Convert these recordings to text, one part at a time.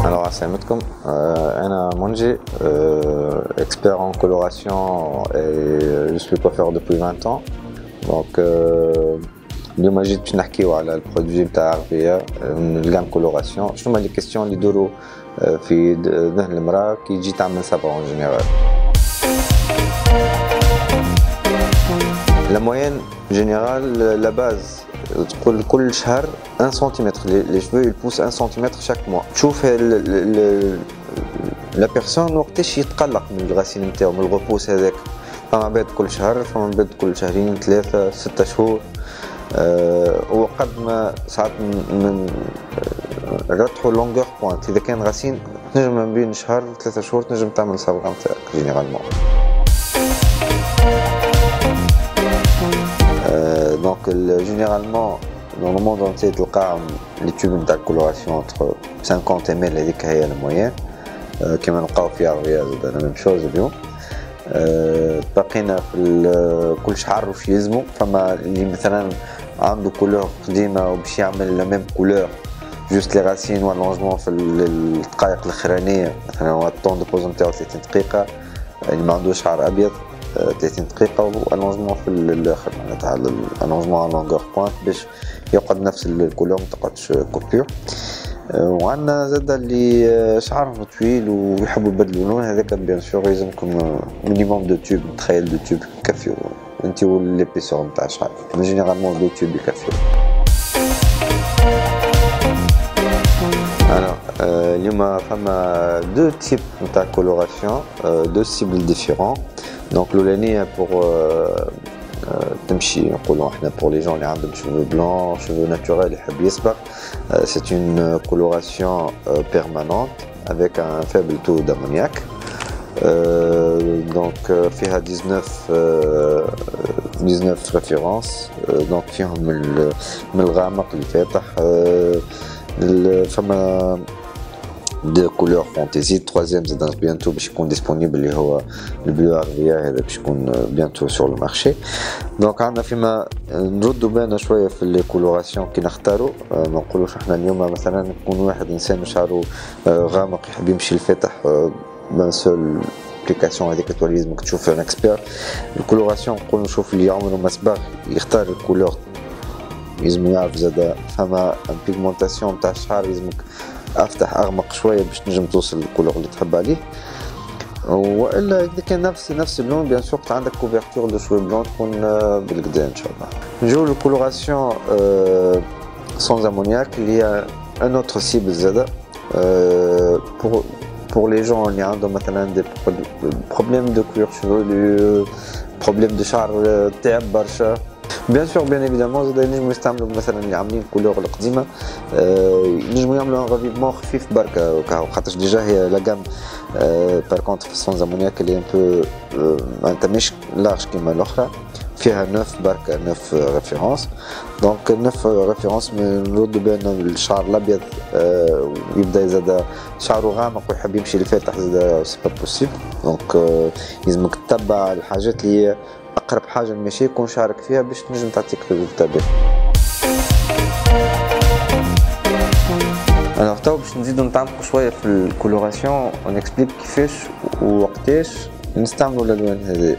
Alors, assalamualaikum, أنا منجي, expert en coloration et je suis coiffeur depuis 20 ans. Donc, اليوم جيت باش نحكيو على البرودوي نتاع RVA من الجام كولوراسيون. شنو هما لي كيستيون اللي يدوروا في ذهن المرأة كي تجي تعمل صبغة اون جينيرال. La moyenne générale, la base, كل شهر 1 cm. Les cheveux ils poussent 1 cm chaque mois. تشوف la personne وقتاش يتقلق من الغسيل نتاعو من الغبوس هذاك. فما بعد كل شهر، فما بعد كل شهرين، 3 6 شهور. وقد ما ساعات من رتحوا لونغور بوينت. إذا كان غسيل تنجم ما بين شهر 3 شهور تنجم تعمل صبغة نتاعك جينيرالمون. Donc généralement dans le monde entier تلقى les tubes de coloration entre 50 ml هذيك هي الموين. كما نلقاو في RVA زاد لا ميم شوز اليوم. بقينا في كل شهر واش يلزمو. فما اللي مثلا عنده كولور قديمه وباش يعمل لا ميم كولور جوست لي راسين والونجمون في الدقائق الاخرانيه. مثلا هو الطون دو بوز نتاعو 30 دقيقه، اللي ما عندوش شعر ابيض 30 دقيقة والالونجمون في الاخر معناتها الالونجمون على لونغور بوينت باش يقعد نفس الكولور متقعدش كوبيور. وعندنا زادا اللي شعرهم طويل ويحبوا يبدلوا لون، هذاك بيان سور يلزمكم مينيموم دو توب، تخيل دو توب يكفيو انت والليبيسور نتاع الشعر. جينيرالمون دو توب يكفيو. اليوم فما دو تيب نتاع كولوراسيون، دو سيبل ديفيرون. Donc l'oulaniya pour تمشي نقولوا احنا pour les gens اللي عندهم cheveux blancs, cheveux naturels يحب يصبغ. C'est une coloration permanente avec un faible taux d'ammoniac. Donc فيها 19 références. Donc فيهم من الغامق الفاتح. فما de couleur fantaisie. Le troisième c'est bientôt باش يكون disponible اللي هو البلو RVA هذا باش يكون bientôt sur le marché. Donc عندنا فيما نردوا بالنا شويه في الكولوراسيون كي نختاروا. ما نقولوش احنا اليوم مثلا يكون واحد انسان شعره غامق يحب يمشي الفاتح بان سول ابليكاسيون هذيك تولي لازمك تشوف ان اكسبير. الكولوراسيون نقولوا نشوف اللي عمره ما صبغ يختار الكولور، لازم يعرف زادا فما بيغمونطاسيون تاع الشعر لازمك افتح اغمق شويه باش تنجم توصل للكولور اللي تحب عليه. والا اذا كان نفس اللون بيان سور عندك كوفرتور دو شوي بلون تكون بالكدا ان شاء الله. نجيو للكولوراسيون سون امونياك اللي هي ان اوتر سيبل زادا pour les gens اللي عندهم مثلا دي بروبليم دو كوير شيفولو، بروبليم دو شعر تعب برشا. بيان سور بيان ايفيدامون زاد ينجمو يستعملوا مثلا اللي عاملين كولور القديمه، ينجمو يعملوا ان ريفيفمون خفيف بركه خاطرش ديجا هي لا جام بار كونتر في السونز امونياك اللي ان بو معناتها مش لارج كيما الاخرى، فيها 9 بركه 9 ريفيرونس. دونك 9 ريفيرونس نردوا بالنا الشعر الابيض يبدا زاد شعره غامق ويحب يمشي لفاتح زاد سي با بوسيبل. دونك لازمك تتبع الحاجات اللي هي اقرب حاجه للمشي يكون شعرك فيها باش تنجم تعطيك ريزولتا باهي. انا تو باش نزيدو نتعمقوا شويه في الكولوراسيون ونكسبليك كيفاش ووقتاش نستعملوا الالوان هذه.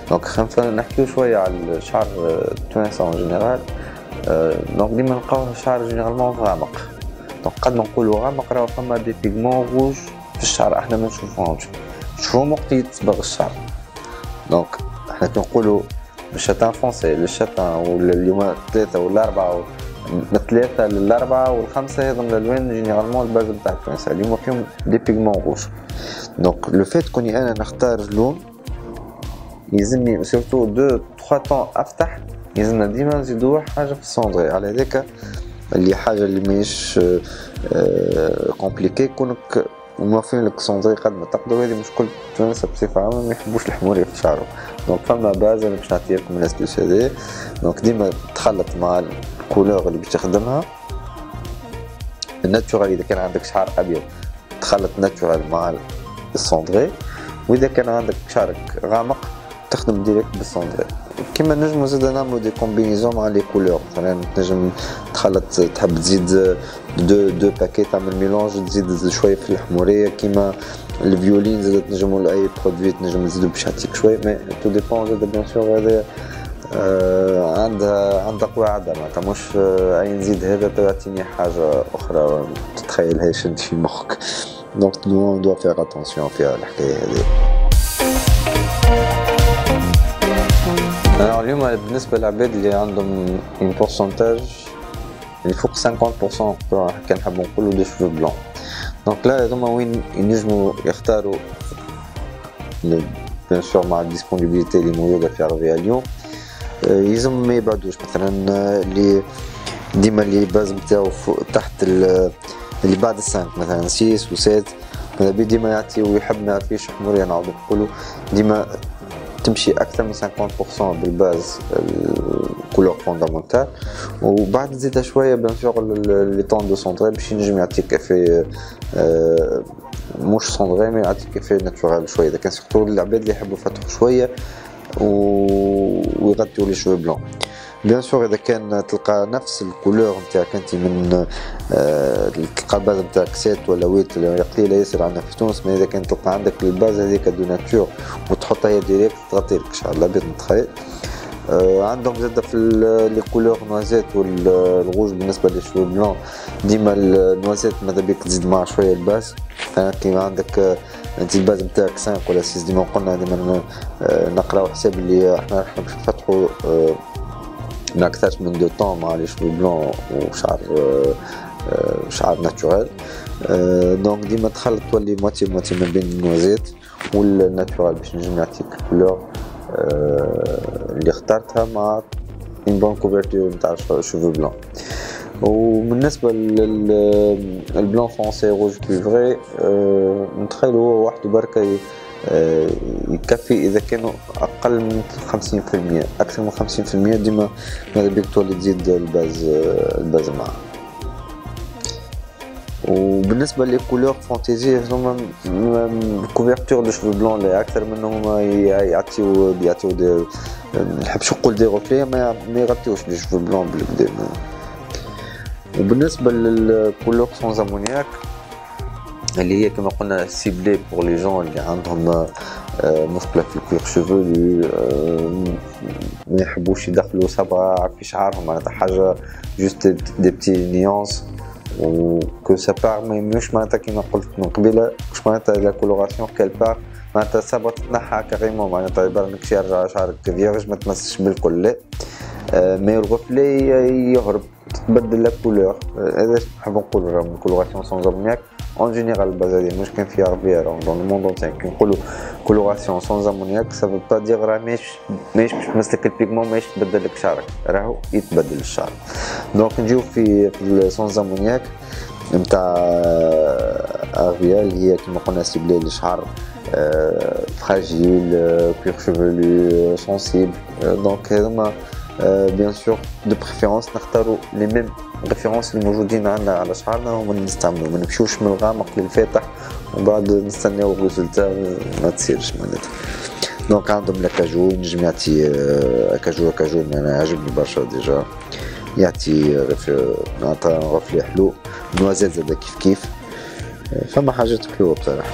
دونك خلينا نحكيو شويه على الشعر التونسي اون جينيرال. دونك ديما نلقاوه الشعر جينيرالمون غامق. دونك قد ما نقولوا غامق راهو فما دي بيغمون روج في الشعر احنا ما نشوفوهمش، نشوفوهم وقت يتصبغ الشعر. دونك احنا كنقولوا الشاتان فونسي للشاتان واليوم 3 ولا 4 من 3 ل 4 و 5 هذم الالوان جينيرالمون الباز نتاع التونسي اليوم فيهم دي بيغمون روج. دونك لو فيت كوني انا نختار لون يلزمني سورتو 2 3 طون افتح، يلزمنا ديما نزيدو حاجه في السوندري. على هذاك اللي حاجه اللي ماهيش كومبليكي كونك موفرين لك سوندري قد ما تقدروا. هذه مشكل التوانسه بصفه عامه ما يحبوش الحموريه في شعرهم. دونك فما باز انا باش نعطي لكم الاستوس هذا. دونك ديما تخلط مع الكولور اللي باش تخدمها الناتشورال. اذا كان عندك شعر ابيض تخلط ناتشورال مع السوندري، واذا كان عندك شعرك غامق تخدم ديريكت بالسوندري. كيما نجمو زادا نعملو دي كومبينيزون مع لي كولور. مثلا تنجم تخلط تحب تزيد دو باكي تعمل ميلونج تزيد شويه في الحموريه كيما الفيولين زاد تنجموا اي برودوي تنجم تزيدوا باش يعطيك شويه مي تو ديبون زاد بيان سور هذا عندها قواعدها معناتها مش اي نزيد هذا تعطيني حاجه اخرى تتخيلهاش انت في مخك دونك نو دو فير اتونسيون في الحكايه هذه. انا اليوم بالنسبه للعباد اللي عندهم ان بورسونتاج اللي فوق 50% كان نحبوا نقولوا دي شوفو بلون دونك لا هذوما وين ينجموا يختاروا بيان سور مع الديسبونيبيليتي اللي موجوده في عربيه اليوم يلزم ما يبعدوش مثلا اللي ديما اللي باز نتاعو تحت اللي بعد السانك مثلا 6 و7 ماذا بي ديما يعطي ويحب ما يعرفيش حموريه نعاودو نقولو ديما تمشي اكثر من 50% بالباز الكولور فوندامونتال وبعد تزيدها شويه بيان سور لي طون دو سونتري باش ينجم يعطيك افي مش سونتري مي يعطيك افي ناتورال شويه اذا كان سورتو العباد اللي يحبوا يفتحوا شويه ويغطيو لي شوي بلون بيان سور اذا كان تلقى نفس الكولور نتاعك انت من تلقى الباز نتاعك 7 ولا 8 اللي قليله ياسر عندنا في تونس مي اذا كان تلقى عندك الباز هذيك دو ناتور وتحطها هي ديريكت تغطي لك ان شاء الله بيت نتخيل. عندهم زاده في لي كولور نوازيت والغوج بالنسبه للشوي بلون ديما النوازيت ماذا بيك تزيد معها شويه الباز كيما عندك انت الباز نتاعك 5 ولا 6 ديما قلنا ديما نقراو حساب اللي احنا باش نفتحوا ما اكثرش من 2 طون مع لي شوي بلون وشعر ناتورال دونك ديما تخلط تولي موتي ما بين النوازيت والناتورال باش نجم يعطيك الكولور اللي اخترتها مع ان بون كوفرتور نتاع شوفو بلون. وبالنسبه للبلون فرونسي روج كوفري نتخيلوا هو وحده بركه يكفي اذا كانوا اقل من 50%. اكثر من 50% ديما ماذا بيك تولي تزيد الباز معاه. وبالنسبه لي كولور فانتازي هذوما الكوفرتور دو شوفو بلون اللي اكثر منهم يعطيو نحبش نقول دي غوفلي ما يغطيوش لي شوفو بلون بالكدا. وبالنسبه للكولور سون امونياك اللي هي كما قلنا سيبلي بور لي جون اللي عندهم مشكله في الكوير شوفولو ما يحبوش يدخلوا صبغه في شعرهم معناتها حاجه جوست دي بتي نيونس وكو سا بار مش معناتها كيما قلت من قبيله مش معناتها لا كولوراسيون كال بار معناتها صبغه تنحى كاريمون معناتها عباره انك يرجع شعرك فيرج ما تمسش بالكل لا مي الغفلي يهرب تتبدل لا كولور هذا نحب نقول راهم الكولوراسيون سون امونياك en général basé مش كان في عربيه dans le monde entier كي نقولوا كولوراسيون سون امونياك ça veut pas dire راه ماهيش باش تمسك البيغمون ماهيش تبدل لك شعرك راهو يتبدل الشعر. دونك نجيو في سون امونياك نتاع ارفيا اللي هي كيما قلنا سيبلي للشعر فراجيل كوير شوفولو سونسيبل دونك هذوما بيان سور دو بريفيرونس نختاروا لي ميم ريفيرونس اللي موجودين عندنا على شعرنا وما نستعملوا ما نمشيوش من الغامق للفاتح وبعد نستناو الريزلتا ما تصيرش معناتها. دونك عندهم لاكاجو ينجم يعطي كاجو انا عجبني برشا ديجا يعطي معناتها غفلي حلو نوازيت زادا كيف فما حاجات حلوه بصراحه.